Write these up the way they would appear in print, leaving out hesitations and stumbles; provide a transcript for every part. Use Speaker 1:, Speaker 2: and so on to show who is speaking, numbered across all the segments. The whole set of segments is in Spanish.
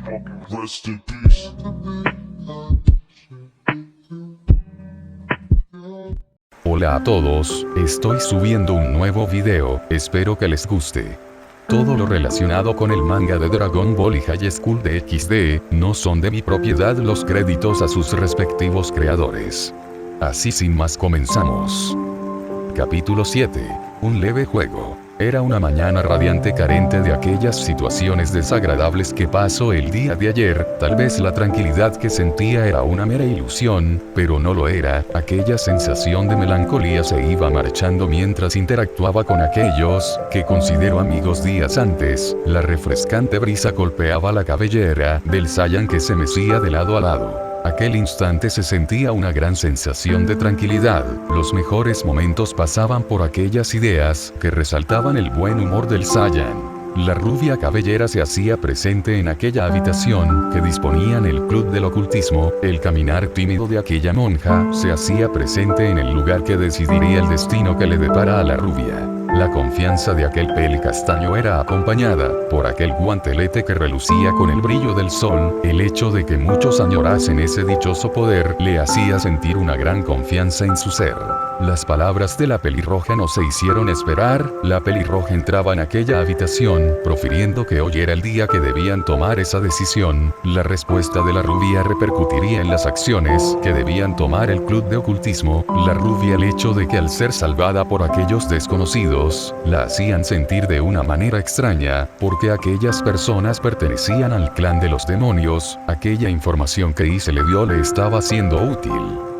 Speaker 1: Rest in peace.
Speaker 2: Hola a todos, estoy subiendo un nuevo video, espero que les guste. Todo lo relacionado con el manga de Dragon Ball y High School DxD, no son de mi propiedad, los créditos a sus respectivos creadores. Así sin más comenzamos. Capítulo 7. Un leve juego. Era una mañana radiante carente de aquellas situaciones desagradables que pasó el día de ayer, tal vez la tranquilidad que sentía era una mera ilusión, pero no lo era, aquella sensación de melancolía se iba marchando mientras interactuaba con aquellos, que considero amigos días antes, la refrescante brisa golpeaba la cabellera del Saiyan que se mecía de lado a lado. Aquel instante se sentía una gran sensación de tranquilidad, los mejores momentos pasaban por aquellas ideas que resaltaban el buen humor del Saiyan. La rubia cabellera se hacía presente en aquella habitación que disponían el club del ocultismo, el caminar tímido de aquella monja se hacía presente en el lugar que decidiría el destino que le depara a la rubia. La confianza de aquel pelo castaño era acompañada por aquel guantelete que relucía con el brillo del sol, el hecho de que muchos añorasen ese dichoso poder le hacía sentir una gran confianza en su ser. Las palabras de la pelirroja no se hicieron esperar, la pelirroja entraba en aquella habitación, profiriendo que hoy era el día que debían tomar esa decisión, la respuesta de la rubia repercutiría en las acciones que debían tomar el club de ocultismo, la rubia el hecho de que al ser salvada por aquellos desconocidos, la hacían sentir de una manera extraña, porque aquellas personas pertenecían al clan de los demonios, aquella información que se le dio le estaba siendo útil.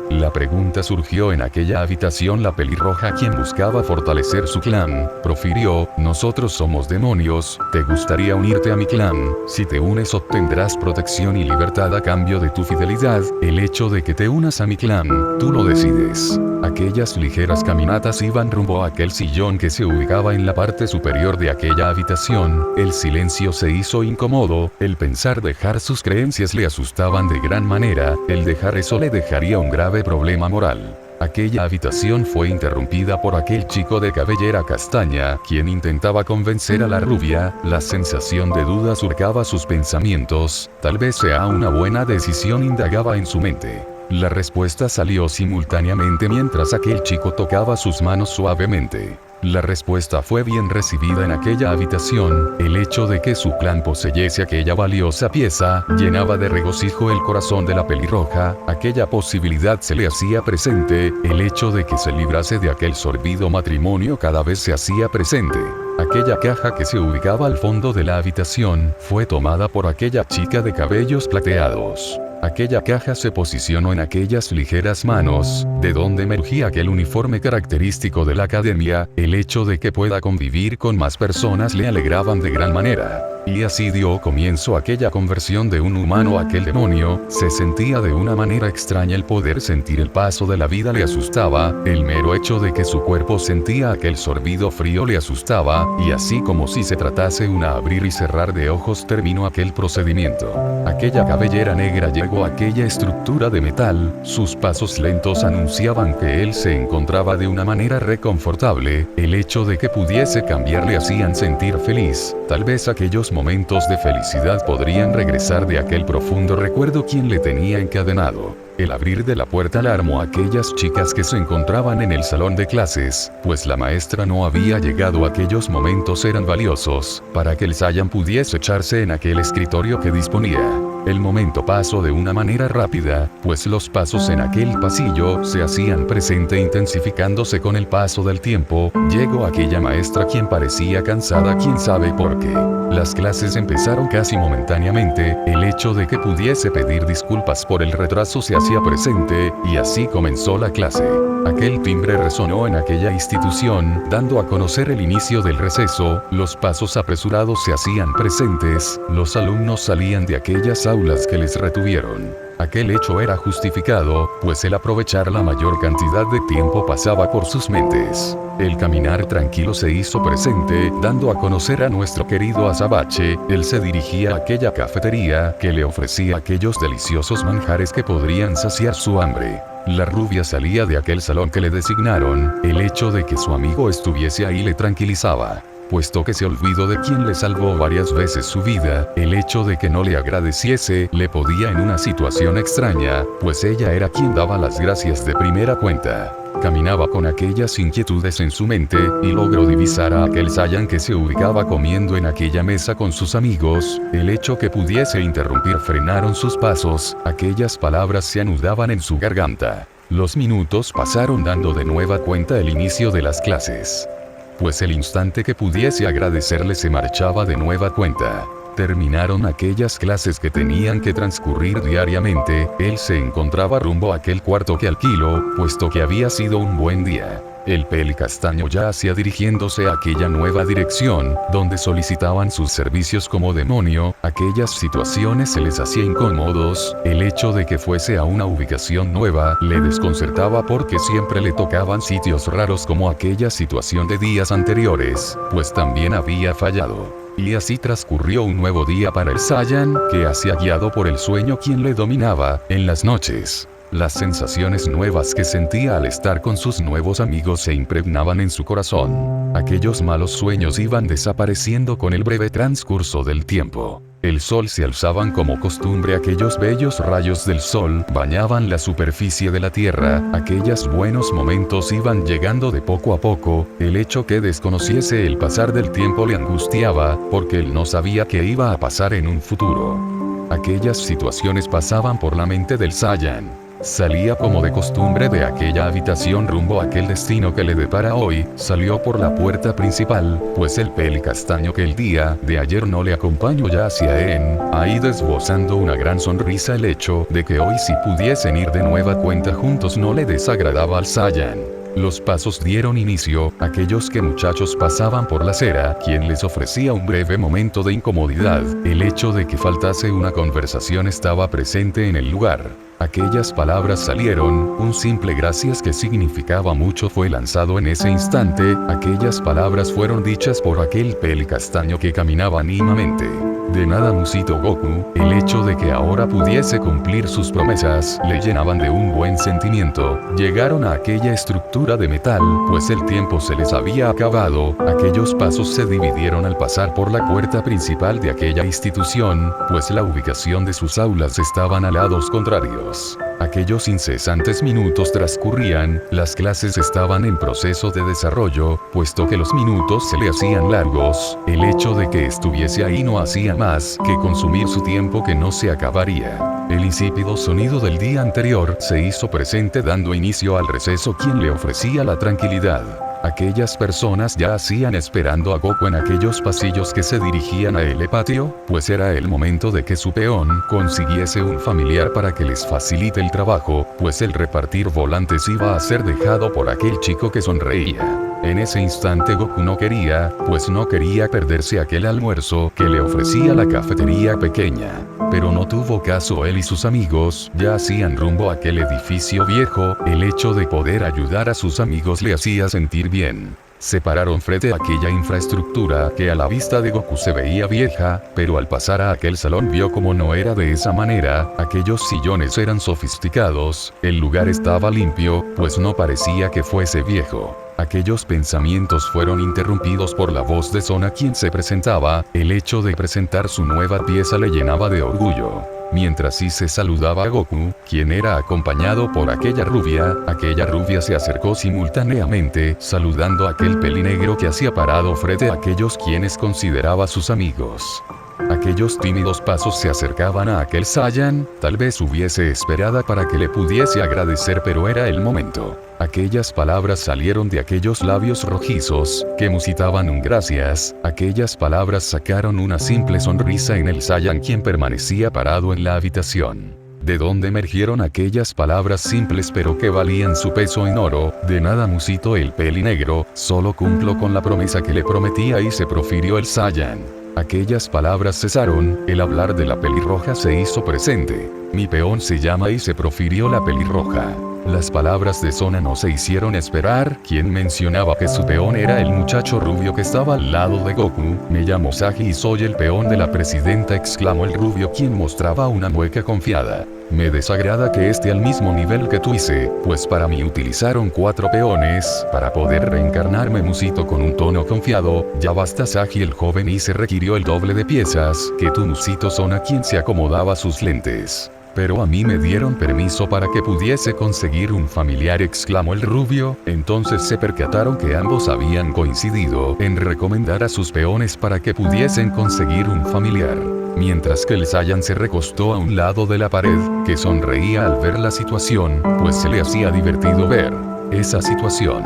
Speaker 2: La pregunta surgió en aquella habitación, la pelirroja, quien buscaba fortalecer su clan, profirió: nosotros somos demonios, ¿te gustaría unirte a mi clan? Si te unes obtendrás protección y libertad a cambio de tu fidelidad, el hecho de que te unas a mi clan, tú lo decides. Aquellas ligeras caminatas iban rumbo a aquel sillón que se ubicaba en la parte superior de aquella habitación, el silencio se hizo incómodo, el pensar dejar sus creencias le asustaban de gran manera, el dejar eso le dejaría un grave problema moral. Aquella habitación fue interrumpida por aquel chico de cabellera castaña, quien intentaba convencer a la rubia, la sensación de duda surcaba sus pensamientos, tal vez sea una buena decisión, indagaba en su mente. La respuesta salió simultáneamente mientras aquel chico tocaba sus manos suavemente. La respuesta fue bien recibida en aquella habitación, el hecho de que su clan poseyese aquella valiosa pieza, llenaba de regocijo el corazón de la pelirroja, aquella posibilidad se le hacía presente, el hecho de que se librase de aquel sorbido matrimonio cada vez se hacía presente. Aquella caja que se ubicaba al fondo de la habitación, fue tomada por aquella chica de cabellos plateados. Aquella caja se posicionó en aquellas ligeras manos, de donde emergía aquel uniforme característico de la academia, el hecho de que pueda convivir con más personas le alegraban de gran manera. Y así dio comienzo aquella conversión de un humano a aquel demonio, se sentía de una manera extraña, el poder sentir el paso de la vida le asustaba, el mero hecho de que su cuerpo sentía aquel sorbido frío le asustaba, y así como si se tratase una abrir y cerrar de ojos terminó aquel procedimiento. Aquella cabellera negra llegó a aquella estructura de metal, sus pasos lentos anunciaban que él se encontraba de una manera reconfortable, el hecho de que pudiese cambiar le hacían sentir feliz, tal vez aquellos momentos de felicidad podrían regresar de aquel profundo recuerdo quien le tenía encadenado. El abrir de la puerta alarmó a aquellas chicas que se encontraban en el salón de clases, pues la maestra no había llegado. Aquellos momentos eran valiosos, para que el Saiyan pudiese echarse en aquel escritorio que disponía. El momento pasó de una manera rápida, pues los pasos en aquel pasillo se hacían presente intensificándose con el paso del tiempo. Llegó aquella maestra quien parecía cansada, quién sabe por qué. Las clases empezaron casi momentáneamente, el hecho de que pudiese pedir disculpas por el retraso se hacía presente, y así comenzó la clase. Aquel timbre resonó en aquella institución, dando a conocer el inicio del receso, los pasos apresurados se hacían presentes, los alumnos salían de aquellas aulas que les retuvieron. Aquel hecho era justificado, pues el aprovechar la mayor cantidad de tiempo pasaba por sus mentes. El caminar tranquilo se hizo presente, dando a conocer a nuestro querido Azabache, él se dirigía a aquella cafetería, que le ofrecía aquellos deliciosos manjares que podrían saciar su hambre. La rubia salía de aquel salón que le designaron, el hecho de que su amigo estuviese ahí le tranquilizaba. puesto que se olvidó de quien le salvó varias veces su vida. El hecho de que no le agradeciese le podía en una situación extraña, pues ella era quien daba las gracias de primera cuenta. Caminaba con aquellas inquietudes en su mente, y logró divisar a aquel Saiyan que se ubicaba comiendo en aquella mesa con sus amigos. El hecho que pudiese interrumpir frenaron sus pasos, aquellas palabras se anudaban en su garganta. Los minutos pasaron dando de nueva cuenta el inicio de las clases, pues el instante que pudiese agradecerle se marchaba de nueva cuenta. Terminaron aquellas clases que tenían que transcurrir diariamente. Él se encontraba rumbo a aquel cuarto que alquiló, puesto que había sido un buen día. El pelicastaño ya hacía dirigiéndose a aquella nueva dirección, donde solicitaban sus servicios como demonio. Aquellas situaciones se les hacía incómodos. El hecho de que fuese a una ubicación nueva le desconcertaba porque siempre le tocaban sitios raros como aquella situación de días anteriores, pues también había fallado. Y así transcurrió un nuevo día para el Saiyan, que hacía guiado por el sueño quien le dominaba. En las noches, las sensaciones nuevas que sentía al estar con sus nuevos amigos se impregnaban en su corazón. Aquellos malos sueños iban desapareciendo con el breve transcurso del tiempo. El sol se alzaban como costumbre, aquellos bellos rayos del sol bañaban la superficie de la tierra, aquellos buenos momentos iban llegando de poco a poco. El hecho que desconociese el pasar del tiempo le angustiaba, porque él no sabía qué iba a pasar en un futuro. Aquellas situaciones pasaban por la mente del Saiyan. Salía como de costumbre de aquella habitación rumbo a aquel destino que le depara hoy. Salió por la puerta principal, pues el pelicastaño que el día de ayer no le acompañó ya hacia él, ahí esbozando una gran sonrisa. El hecho de que hoy sí pudiesen ir de nueva cuenta juntos no le desagradaba al Saiyan. Los pasos dieron inicio, aquellos que muchachos pasaban por la acera, quien les ofrecía un breve momento de incomodidad. El hecho de que faltase una conversación estaba presente en el lugar. Aquellas palabras salieron, un simple gracias que significaba mucho fue lanzado en ese instante. Aquellas palabras fueron dichas por aquel pelicastaño que caminaba animamente. De nada Musito Goku, el hecho de que ahora pudiese cumplir sus promesas, le llenaban de un buen sentimiento. Llegaron a aquella estructura de metal, pues el tiempo se les había acabado. Aquellos pasos se dividieron al pasar por la puerta principal de aquella institución, pues la ubicación de sus aulas estaban a lados contrarios. Aquellos incesantes minutos transcurrían, las clases estaban en proceso de desarrollo, puesto que los minutos se le hacían largos. El hecho de que estuviese ahí no hacía más que consumir su tiempo que no se acabaría. El insípido sonido del día anterior se hizo presente dando inicio al receso quien le ofrecía la tranquilidad. Aquellas personas ya hacían esperando a Goku en aquellos pasillos que se dirigían a el patio, pues era el momento de que su peón consiguiese un familiar para que les facilite el trabajo, pues el repartir volantes iba a ser dejado por aquel chico que sonreía. En ese instante Goku no quería, pues no quería perderse aquel almuerzo que le ofrecía la cafetería pequeña. Pero no tuvo caso, él y sus amigos ya hacían rumbo a aquel edificio viejo. El hecho de poder ayudar a sus amigos le hacía sentir bien. Se pararon frente a aquella infraestructura que a la vista de Goku se veía vieja, pero al pasar a aquel salón vio como no era de esa manera. Aquellos sillones eran sofisticados, el lugar estaba limpio, pues no parecía que fuese viejo. Aquellos pensamientos fueron interrumpidos por la voz de Sona quien se presentaba. El hecho de presentar su nueva pieza le llenaba de orgullo. Mientras sí se saludaba a Goku, quien era acompañado por aquella rubia se acercó simultáneamente, saludando a aquel pelinegro que hacía parado frente a aquellos quienes consideraba sus amigos. Aquellos tímidos pasos se acercaban a aquel Saiyan, tal vez hubiese esperada para que le pudiese agradecer, pero era el momento. Aquellas palabras salieron de aquellos labios rojizos, que musitaban un gracias. Aquellas palabras sacaron una simple sonrisa en el Saiyan quien permanecía parado en la habitación. ¿De dónde emergieron aquellas palabras simples pero que valían su peso en oro? De nada Musito el pelinegro, solo cumplo con la promesa que le prometía, y se profirió el Saiyan. Aquellas palabras cesaron, el hablar de la pelirroja se hizo presente. Mi peón se llama, y se profirió la pelirroja. Las palabras de Sona no se hicieron esperar, quien mencionaba que su peón era el muchacho rubio que estaba al lado de Goku. Me llamo Sagi y soy el peón de la presidenta, exclamó el rubio, quien mostraba una mueca confiada. Me desagrada que esté al mismo nivel que tú, Ise, pues para mí utilizaron 4 peones para poder reencarnarme, musito con un tono confiado. Ya basta, Sagi. El joven Ise requirió el doble de piezas que tu, musito Sona, quien se acomodaba sus lentes. Pero a mí me dieron permiso para que pudiese conseguir un familiar, exclamó el rubio. Entonces se percataron que ambos habían coincidido en recomendar a sus peones para que pudiesen conseguir un familiar. Mientras que el Saiyan se recostó a un lado de la pared, que sonreía al ver la situación, pues se le hacía divertido ver esa situación.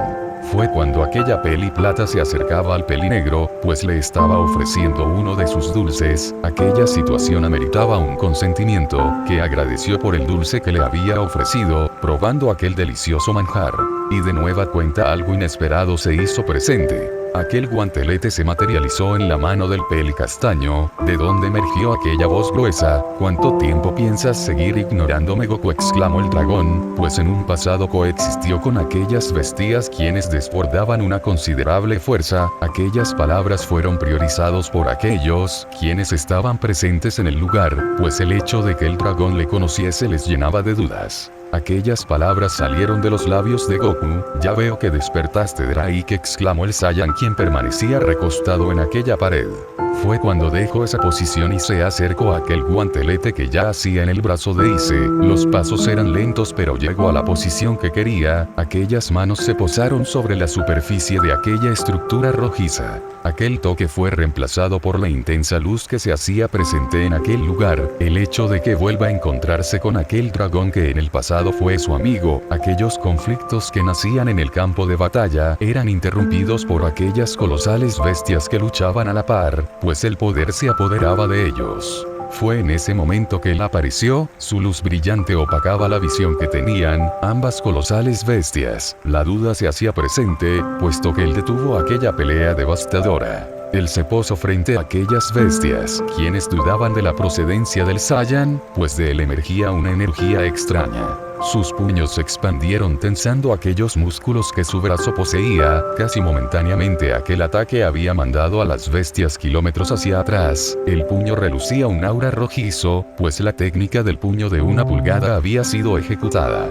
Speaker 2: Fue cuando aquella peli plata se acercaba al peli negro, pues le estaba ofreciendo uno de sus dulces. Aquella situación ameritaba un consentimiento, que agradeció por el dulce que le había ofrecido, probando aquel delicioso manjar. Y de nueva cuenta algo inesperado se hizo presente. Aquel guantelete se materializó en la mano del peli castaño, de donde emergió aquella voz gruesa. ¿Cuánto tiempo piensas seguir ignorándome, Goku?, exclamó el dragón, pues en un pasado coexistió con aquellas bestias quienes desbordaban una considerable fuerza. Aquellas palabras fueron priorizados por aquellos quienes estaban presentes en el lugar, pues el hecho de que el dragón le conociese les llenaba de dudas. Aquellas palabras salieron de los labios de Goku. Ya veo que despertaste, Drake, exclamó el Saiyan, quien permanecía recostado en aquella pared. Fue cuando dejó esa posición y se acercó a aquel guantelete que ya hacía en el brazo de Ise. Los pasos eran lentos, pero llegó a la posición que quería. Aquellas manos se posaron sobre la superficie de aquella estructura rojiza. Aquel toque fue reemplazado por la intensa luz que se hacía presente en aquel lugar. El hecho de que vuelva a encontrarse con aquel dragón que en el pasado fue su amigo. Aquellos conflictos que nacían en el campo de batalla eran interrumpidos por aquellas colosales bestias que luchaban a la par, pues el poder se apoderaba de ellos. Fue en ese momento que él apareció, su luz brillante opacaba la visión que tenían ambas colosales bestias. La duda se hacía presente, puesto que él detuvo aquella pelea devastadora. Él se posó frente a aquellas bestias, quienes dudaban de la procedencia del Saiyan, pues de él emergía una energía extraña. Sus puños se expandieron tensando aquellos músculos que su brazo poseía. Casi momentáneamente aquel ataque había mandado a las bestias kilómetros hacia atrás. El puño relucía un aura rojizo, pues la técnica del puño de 1 pulgada había sido ejecutada.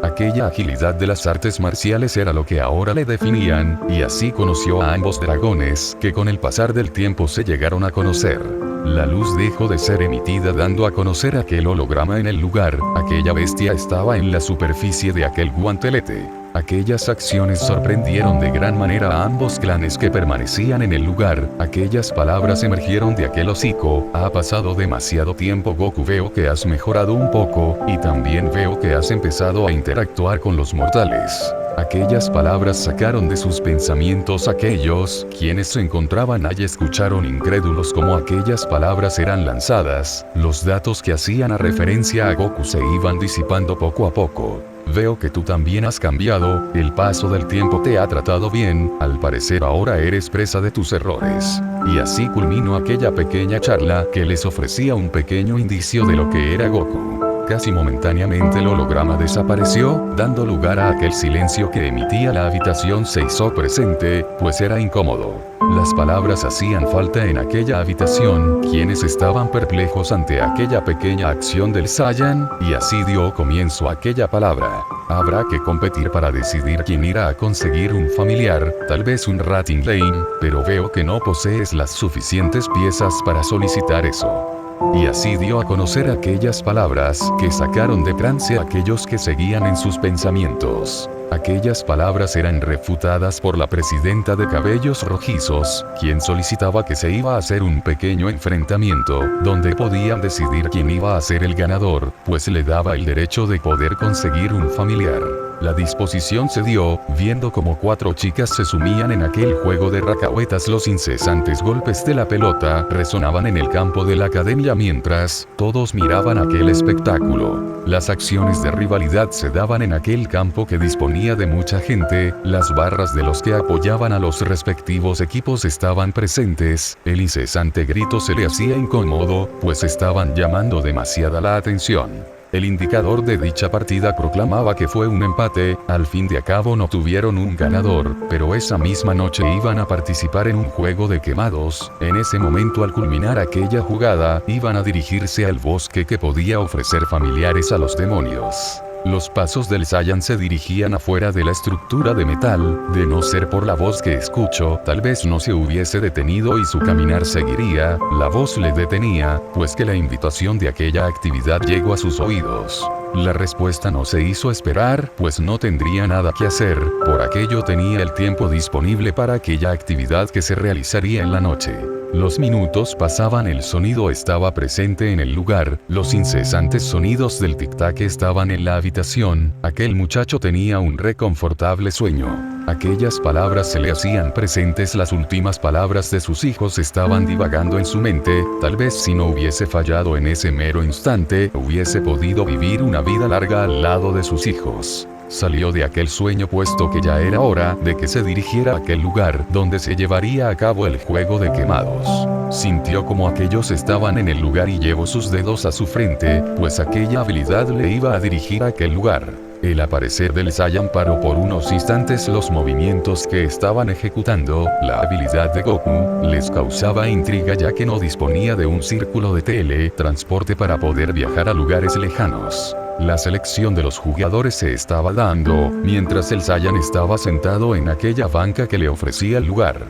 Speaker 2: Aquella agilidad de las artes marciales era lo que ahora le definían, y así conoció a ambos dragones, que con el pasar del tiempo se llegaron a conocer. La luz dejó de ser emitida, dando a conocer aquel holograma en el lugar. Aquella bestia estaba en la superficie de aquel guantelete. Aquellas acciones sorprendieron de gran manera a ambos clanes que permanecían en el lugar. Aquellas palabras emergieron de aquel hocico. Ha pasado demasiado tiempo, Goku, veo que has mejorado un poco, y también veo que has empezado a interactuar con los mortales. Aquellas palabras sacaron de sus pensamientos aquellos quienes se encontraban allí. Escucharon incrédulos como aquellas palabras eran lanzadas. Los datos que hacían a referencia a Goku se iban disipando poco a poco. Veo que tú también has cambiado, el paso del tiempo te ha tratado bien, al parecer ahora eres presa de tus errores. Y así culminó aquella pequeña charla que les ofrecía un pequeño indicio de lo que era Goku. Casi momentáneamente el holograma desapareció, dando lugar a aquel silencio que emitía la habitación. Se hizo presente, pues era incómodo. Las palabras hacían falta en aquella habitación, quienes estaban perplejos ante aquella pequeña acción del Saiyan, y así dio comienzo aquella palabra. Habrá que competir para decidir quién irá a conseguir un familiar, tal vez un Rating Lane, pero veo que no posees las suficientes piezas para solicitar eso. Y así dio a conocer aquellas palabras que sacaron de trance a aquellos que seguían en sus pensamientos. Aquellas palabras eran refutadas por la presidenta de cabellos rojizos, quien solicitaba que se iba a hacer un pequeño enfrentamiento, donde podían decidir quién iba a ser el ganador, pues le daba el derecho de poder conseguir un familiar. La disposición se dio, viendo como 4 chicas se sumían en aquel juego de racahuetas. Los incesantes golpes de la pelota resonaban en el campo de la academia mientras todos miraban aquel espectáculo. Las acciones de rivalidad se daban en aquel campo que disponía de mucha gente. Las barras de los que apoyaban a los respectivos equipos estaban presentes. El incesante grito se le hacía incómodo, pues estaban llamando demasiada la atención. El indicador de dicha partida proclamaba que fue un empate, al fin de cabo no tuvieron un ganador, pero esa misma noche iban a participar en un juego de quemados. En ese momento, al culminar aquella jugada, iban a dirigirse al bosque que podía ofrecer familiares a los demonios. Los pasos del Saiyan se dirigían afuera de la estructura de metal, de no ser por la voz que escucho, tal vez no se hubiese detenido y su caminar seguiría. La voz le detenía, pues que la invitación de aquella actividad llegó a sus oídos. La respuesta no se hizo esperar, pues no tendría nada que hacer, por aquello tenía el tiempo disponible para aquella actividad que se realizaría en la noche. Los minutos pasaban, el sonido estaba presente en el lugar, los incesantes sonidos del tic-tac estaban en la habitación, aquel muchacho tenía un reconfortable sueño. Aquellas palabras se le hacían presentes, las últimas palabras de sus hijos estaban divagando en su mente, tal vez si no hubiese fallado en ese mero instante, hubiese podido vivir una vida larga al lado de sus hijos. Salió de aquel sueño puesto que ya era hora de que se dirigiera a aquel lugar donde se llevaría a cabo el juego de quemados. Sintió como aquellos estaban en el lugar y llevó sus dedos a su frente, pues aquella habilidad le iba a dirigir a aquel lugar. El aparecer del Saiyan paró por unos instantes los movimientos que estaban ejecutando. La habilidad de Goku les causaba intriga ya que no disponía de un círculo de teletransporte para poder viajar a lugares lejanos. La selección de los jugadores se estaba dando, mientras el Saiyan estaba sentado en aquella banca que le ofrecía el lugar.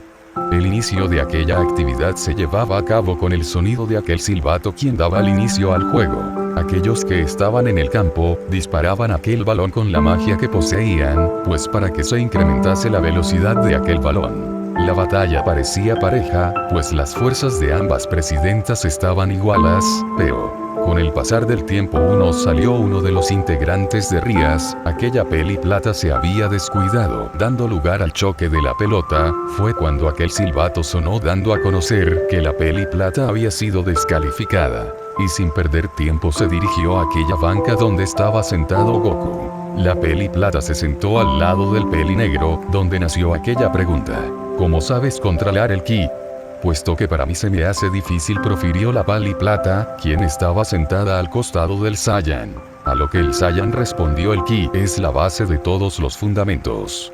Speaker 2: El inicio de aquella actividad se llevaba a cabo con el sonido de aquel silbato quien daba el inicio al juego. Aquellos que estaban en el campo, disparaban aquel balón con la magia que poseían, pues para que se incrementase la velocidad de aquel balón. La batalla parecía pareja, pues las fuerzas de ambas presidentas estaban igualas, pero con el pasar del tiempo salió uno de los integrantes de Rías, aquella peli plata se había descuidado, dando lugar al choque de la pelota. Fue cuando aquel silbato sonó dando a conocer que la peli plata había sido descalificada. Y sin perder tiempo se dirigió a aquella banca donde estaba sentado Goku. La peli plata se sentó al lado del peli negro, donde nació aquella pregunta: ¿cómo sabes controlar el ki? Puesto que para mí se me hace difícil, profirió la peli plata, quien estaba sentada al costado del Saiyan. A lo que el Saiyan respondió: el ki es la base de todos los fundamentos.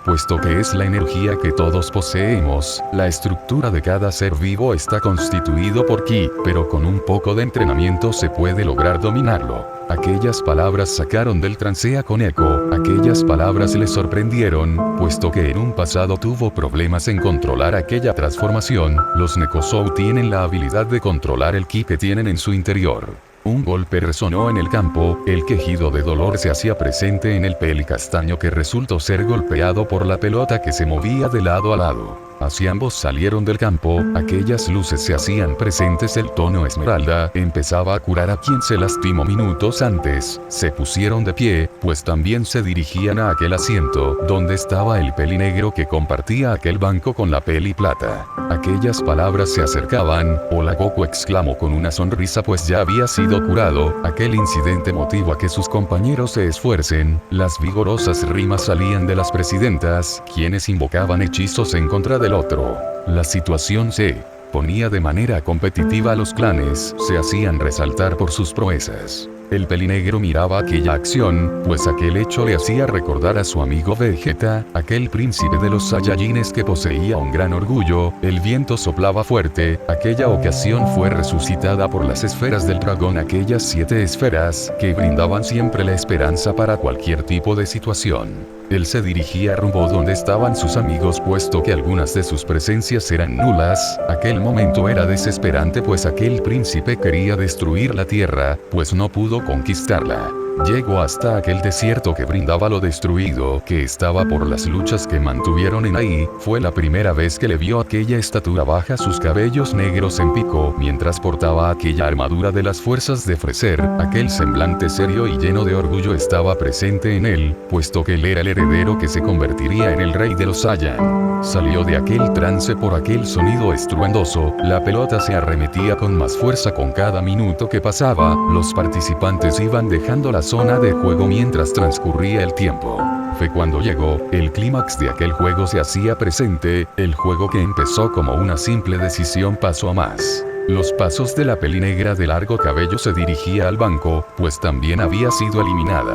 Speaker 2: Puesto que es la energía que todos poseemos, la estructura de cada ser vivo está constituido por ki, pero con un poco de entrenamiento se puede lograr dominarlo. Aquellas palabras sacaron del trance a Koneko, aquellas palabras le sorprendieron, puesto que en un pasado tuvo problemas en controlar aquella transformación. Los Nekosou tienen la habilidad de controlar el ki que tienen en su interior. Un golpe resonó en el campo, el quejido de dolor se hacía presente en el peli castaño que resultó ser golpeado por la pelota que se movía de lado a lado. Así ambos salieron del campo, aquellas luces se hacían presentes, el tono esmeralda empezaba a curar a quien se lastimó minutos antes. Se pusieron de pie, pues también se dirigían a aquel asiento, donde estaba el peli negro que compartía aquel banco con la peli plata. Aquellas palabras se acercaban. Hola Goku, exclamó con una sonrisa, pues ya había sido curado. Aquel incidente motivó a que sus compañeros se esfuercen. Las vigorosas rimas salían de las presidentas, quienes invocaban hechizos en contra del otro. La situación se ponía de manera competitiva, los clanes se hacían resaltar por sus proezas. El pelinegro miraba aquella acción, pues aquel hecho le hacía recordar a su amigo Vegeta, aquel príncipe de los Saiyajines que poseía un gran orgullo. El viento soplaba fuerte, aquella ocasión fue resucitada por las esferas del dragón, aquellas 7 esferas que brindaban siempre la esperanza para cualquier tipo de situación. Él se dirigía rumbo donde estaban sus amigos, puesto que algunas de sus presencias eran nulas. Aquel momento era desesperante, pues aquel príncipe quería destruir la tierra, pues no pudo conquistarla. Llegó hasta aquel desierto que brindaba lo destruido que estaba por las luchas que mantuvieron en ahí. Fue la primera vez que le vio aquella estatura baja, sus cabellos negros en pico, mientras portaba aquella armadura de las fuerzas de Freezer. Aquel semblante serio y lleno de orgullo estaba presente en él, puesto que él era el heredero que se convertiría en el rey de los Saiyan. Salió de aquel trance por aquel sonido estruendoso. La pelota se arremetía con más fuerza con cada minuto que pasaba. Los participantes iban dejando la zona de juego mientras transcurría el tiempo. Fue cuando llegó el clímax de aquel juego, se hacía presente. El juego que empezó como una simple decisión pasó a más. Los pasos de la pelinegra de largo cabello se dirigía al banco, pues también había sido eliminada.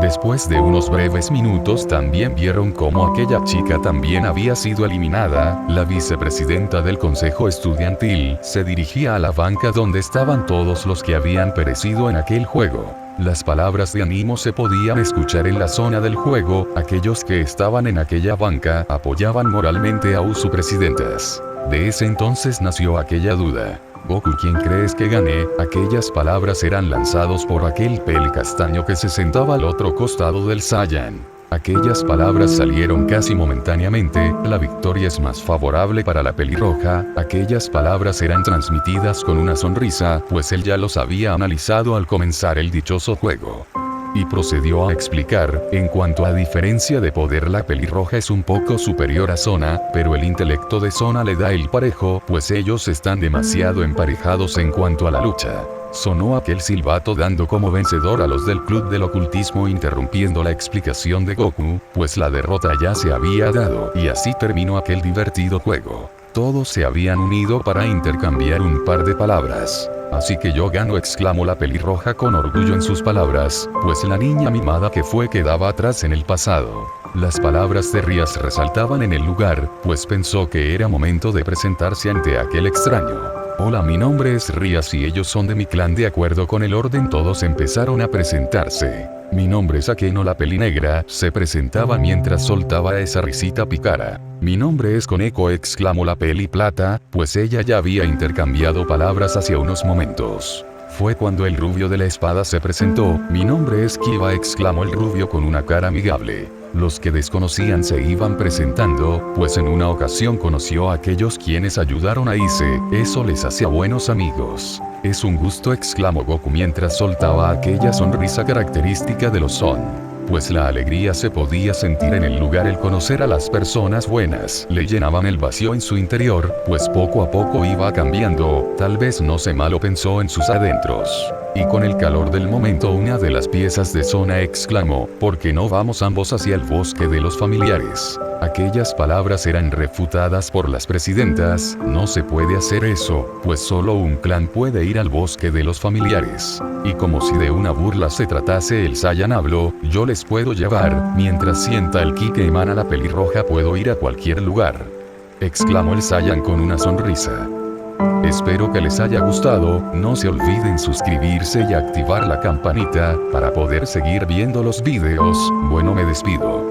Speaker 2: Después de unos breves minutos también vieron cómo aquella chica también había sido eliminada. La vicepresidenta del consejo estudiantil se dirigía a la banca donde estaban todos los que habían perecido en aquel juego. Las palabras de ánimo se podían escuchar en la zona del juego. Aquellos que estaban en aquella banca apoyaban moralmente a sus presidentas. De ese entonces nació aquella duda. Goku, ¿quién crees que gane? Aquellas palabras eran lanzados por aquel peli castaño que se sentaba al otro costado del Saiyan. Aquellas palabras salieron casi momentáneamente. La victoria es más favorable para la pelirroja. Aquellas palabras eran transmitidas con una sonrisa, pues él ya los había analizado al comenzar el dichoso juego. Y procedió a explicar, en cuanto a diferencia de poder, la pelirroja es un poco superior a Sona, pero el intelecto de Sona le da el parejo, pues ellos están demasiado emparejados en cuanto a la lucha. Sonó aquel silbato dando como vencedor a los del club del ocultismo, interrumpiendo la explicación de Goku, pues la derrota ya se había dado, y así terminó aquel divertido juego. Todos se habían unido para intercambiar un par de palabras. Así que yo gano, exclamó la pelirroja con orgullo en sus palabras, pues la niña mimada que fue quedaba atrás en el pasado. Las palabras de Rías resaltaban en el lugar, pues pensó que era momento de presentarse ante aquel extraño. Hola, mi nombre es Rías y ellos son de mi clan. De acuerdo con el orden todos empezaron a presentarse. Mi nombre es Akeno, la pelinegra se presentaba mientras soltaba esa risita pícara. Mi nombre es Koneko, exclamó la peli plata, pues ella ya había intercambiado palabras hacia unos momentos. Fue cuando el rubio de la espada se presentó. Mi nombre es Kiba, exclamó el rubio con una cara amigable. Los que desconocían se iban presentando, pues en una ocasión conoció a aquellos quienes ayudaron a Ise. Eso les hace a buenos amigos. Es un gusto, exclamó Goku mientras soltaba aquella sonrisa característica de los Son. Pues la alegría se podía sentir en el lugar. El conocer a las personas buenas le llenaban el vacío en su interior, pues poco a poco iba cambiando. Tal vez no sé malo, pensó en sus adentros. Y con el calor del momento una de las piezas de Sona exclamó, ¿por qué no vamos ambos hacia el bosque de los familiares? Aquellas palabras eran refutadas por las presidentas. No se puede hacer eso, pues solo un clan puede ir al bosque de los familiares. Y como si de una burla se tratase, el Saiyan habló, yo les puedo llevar, mientras sienta el ki que emana la pelirroja puedo ir a cualquier lugar. Exclamó el Saiyan con una sonrisa. Espero que les haya gustado. No se olviden suscribirse y activar la campanita para poder seguir viendo los videos. Bueno, me despido.